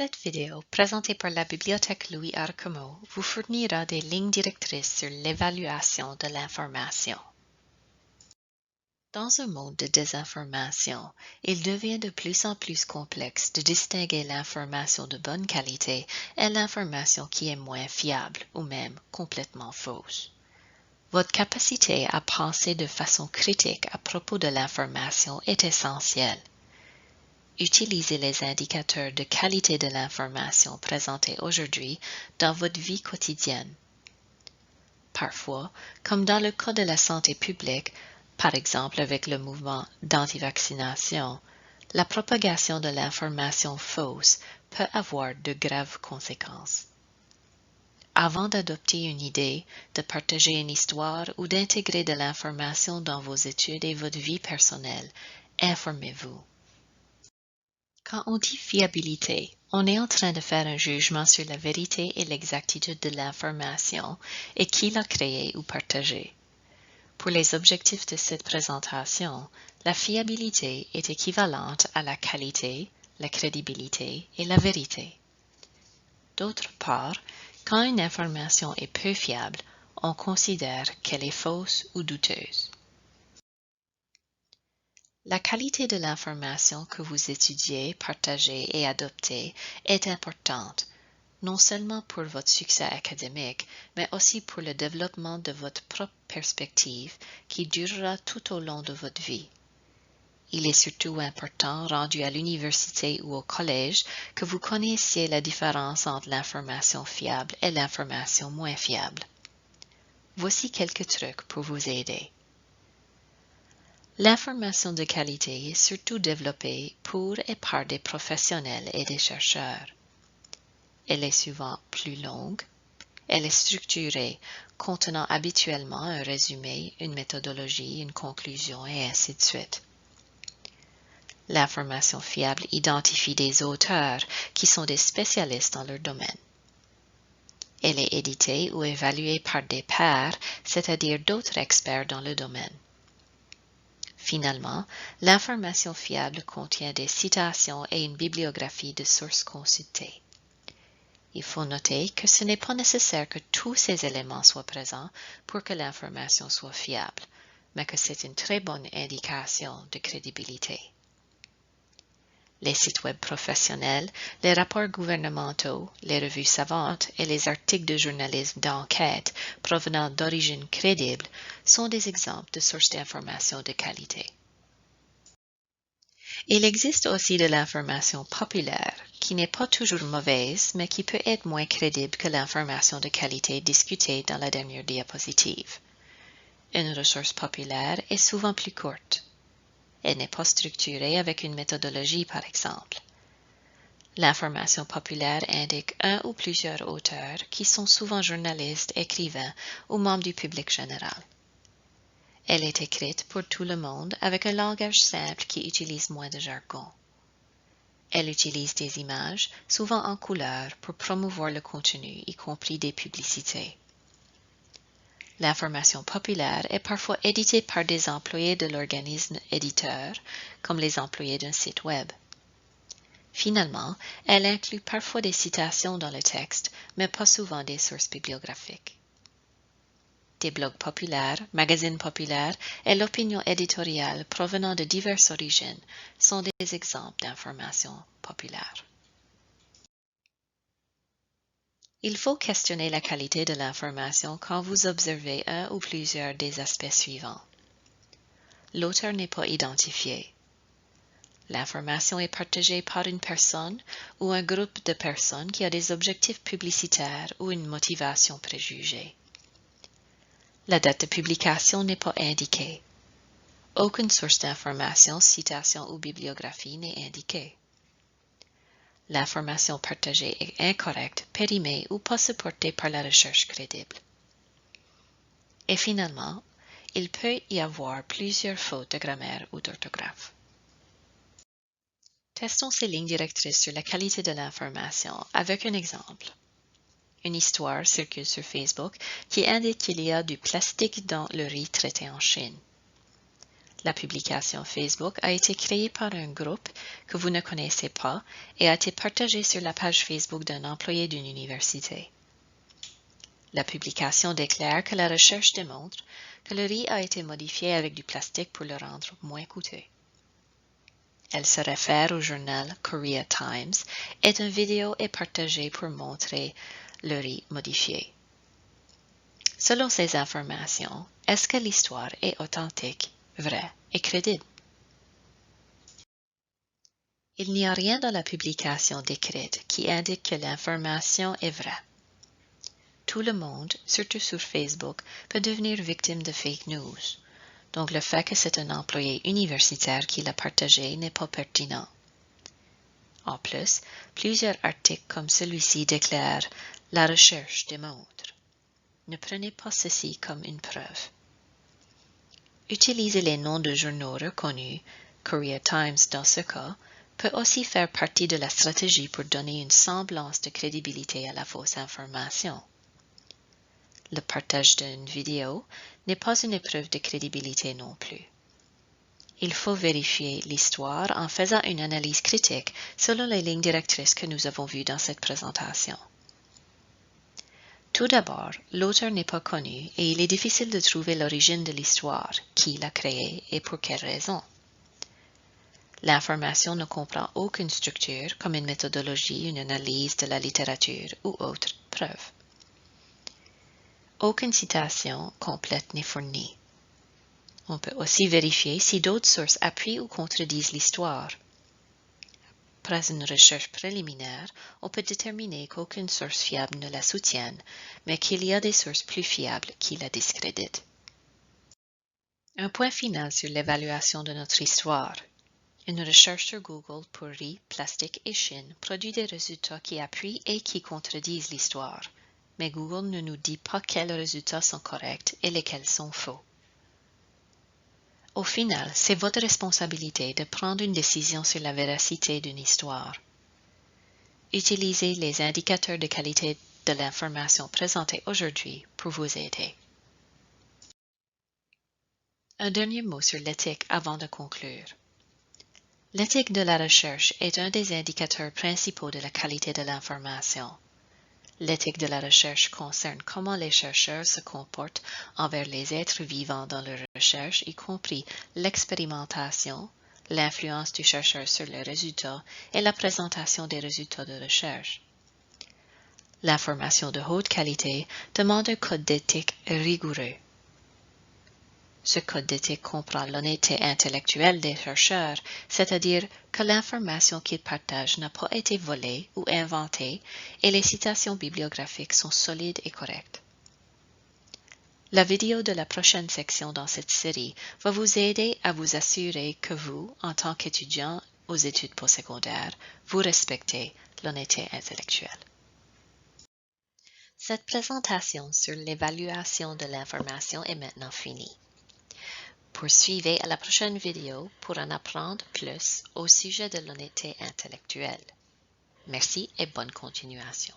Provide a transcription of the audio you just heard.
Cette vidéo, présentée par la Bibliothèque Louis Archambault, vous fournira des lignes directrices sur l'évaluation de l'information. Dans un monde de désinformation, il devient de plus en plus complexe de distinguer l'information de bonne qualité et l'information qui est moins fiable ou même complètement fausse. Votre capacité à penser de façon critique à propos de l'information est essentielle. Utilisez les indicateurs de qualité de l'information présentés aujourd'hui dans votre vie quotidienne. Parfois, comme dans le cas de la santé publique, par exemple avec le mouvement d'anti-vaccination, la propagation de l'information fausse peut avoir de graves conséquences. Avant d'adopter une idée, de partager une histoire ou d'intégrer de l'information dans vos études et votre vie personnelle, informez-vous. Quand on dit fiabilité, on est en train de faire un jugement sur la vérité et l'exactitude de l'information et qui l'a créée ou partagée. Pour les objectifs de cette présentation, la fiabilité est équivalente à la qualité, la crédibilité et la vérité. D'autre part, quand une information est peu fiable, on considère qu'elle est fausse ou douteuse. La qualité de l'information que vous étudiez, partagez et adoptez est importante, non seulement pour votre succès académique, mais aussi pour le développement de votre propre perspective qui durera tout au long de votre vie. Il est surtout important, rendu à l'université ou au collège, que vous connaissiez la différence entre l'information fiable et l'information moins fiable. Voici quelques trucs pour vous aider. L'information de qualité est surtout développée pour et par des professionnels et des chercheurs. Elle est souvent plus longue. Elle est structurée, contenant habituellement un résumé, une méthodologie, une conclusion et ainsi de suite. L'information fiable identifie des auteurs qui sont des spécialistes dans leur domaine. Elle est éditée ou évaluée par des pairs, c'est-à-dire d'autres experts dans le domaine. Finalement, l'information fiable contient des citations et une bibliographie de sources consultées. Il faut noter que ce n'est pas nécessaire que tous ces éléments soient présents pour que l'information soit fiable, mais que c'est une très bonne indication de crédibilité. Les sites web professionnels, les rapports gouvernementaux, les revues savantes et les articles de journalisme d'enquête provenant d'origines crédibles sont des exemples de sources d'information de qualité. Il existe aussi de l'information populaire, qui n'est pas toujours mauvaise, mais qui peut être moins crédible que l'information de qualité discutée dans la dernière diapositive. Une ressource populaire est souvent plus courte. Elle n'est pas structurée avec une méthodologie, par exemple. L'information populaire indique un ou plusieurs auteurs qui sont souvent journalistes, écrivains ou membres du public général. Elle est écrite pour tout le monde avec un langage simple qui utilise moins de jargon. Elle utilise des images, souvent en couleur, pour promouvoir le contenu, y compris des publicités. L'information populaire est parfois éditée par des employés de l'organisme éditeur, comme les employés d'un site web. Finalement, elle inclut parfois des citations dans le texte, mais pas souvent des sources bibliographiques. Des blogs populaires, magazines populaires et l'opinion éditoriale provenant de diverses origines sont des exemples d'information populaire. Il faut questionner la qualité de l'information quand vous observez un ou plusieurs des aspects suivants. L'auteur n'est pas identifié. L'information est partagée par une personne ou un groupe de personnes qui a des objectifs publicitaires ou une motivation préjugée. La date de publication n'est pas indiquée. Aucune source d'information, citation ou bibliographie n'est indiquée. L'information partagée est incorrecte, périmée ou pas supportée par la recherche crédible. Et finalement, il peut y avoir plusieurs fautes de grammaire ou d'orthographe. Testons ces lignes directrices sur la qualité de l'information avec un exemple. Une histoire circule sur Facebook qui indique qu'il y a du plastique dans le riz traité en Chine. La publication Facebook a été créée par un groupe que vous ne connaissez pas et a été partagée sur la page Facebook d'un employé d'une université. La publication déclare que la recherche démontre que le riz a été modifié avec du plastique pour le rendre moins coûteux. Elle se réfère au journal Korea Times et une vidéo est partagée pour montrer le riz modifié. Selon ces informations, est-ce que l'histoire est authentique, vraie et crédible? Il n'y a rien dans la publication décrite qui indique que l'information est vraie. Tout le monde, surtout sur Facebook, peut devenir victime de fake news. Donc le fait que c'est un employé universitaire qui l'a partagé n'est pas pertinent. En plus, plusieurs articles comme celui-ci déclarent « La recherche démontre ». Ne prenez pas ceci comme une preuve. Utiliser les noms de journaux reconnus, Korea Times dans ce cas, peut aussi faire partie de la stratégie pour donner une semblance de crédibilité à la fausse information. Le partage d'une vidéo n'est pas une épreuve de crédibilité non plus. Il faut vérifier l'histoire en faisant une analyse critique selon les lignes directrices que nous avons vues dans cette présentation. Tout d'abord, l'auteur n'est pas connu et il est difficile de trouver l'origine de l'histoire, qui l'a créée et pour quelle raison. L'information ne comprend aucune structure comme une méthodologie, une analyse de la littérature ou autre preuve. Aucune citation complète n'est fournie. On peut aussi vérifier si d'autres sources appuient ou contredisent l'histoire. Après une recherche préliminaire, on peut déterminer qu'aucune source fiable ne la soutienne, mais qu'il y a des sources plus fiables qui la discréditent. Un point final sur l'évaluation de notre histoire. Une recherche sur Google pour riz, plastique et Chine produit des résultats qui appuient et qui contredisent l'histoire, mais Google ne nous dit pas quels résultats sont corrects et lesquels sont faux. Au final, c'est votre responsabilité de prendre une décision sur la véracité d'une histoire. Utilisez les indicateurs de qualité de l'information présentée aujourd'hui pour vous aider. Un dernier mot sur l'éthique avant de conclure. L'éthique de la recherche est un des indicateurs principaux de la qualité de l'information. L'éthique de la recherche concerne comment les chercheurs se comportent envers les êtres vivants dans leur recherche, y compris l'expérimentation, l'influence du chercheur sur les résultats et la présentation des résultats de recherche. L'information de haute qualité demande un code d'éthique rigoureux. Ce code d'éthique comprend l'honnêteté intellectuelle des chercheurs, c'est-à-dire que l'information qu'ils partagent n'a pas été volée ou inventée et les citations bibliographiques sont solides et correctes. La vidéo de la prochaine section dans cette série va vous aider à vous assurer que vous, en tant qu'étudiant aux études postsecondaires, vous respectez l'honnêteté intellectuelle. Cette présentation sur l'évaluation de l'information est maintenant finie. Poursuivez à la prochaine vidéo pour en apprendre plus au sujet de l'honnêteté intellectuelle. Merci et bonne continuation.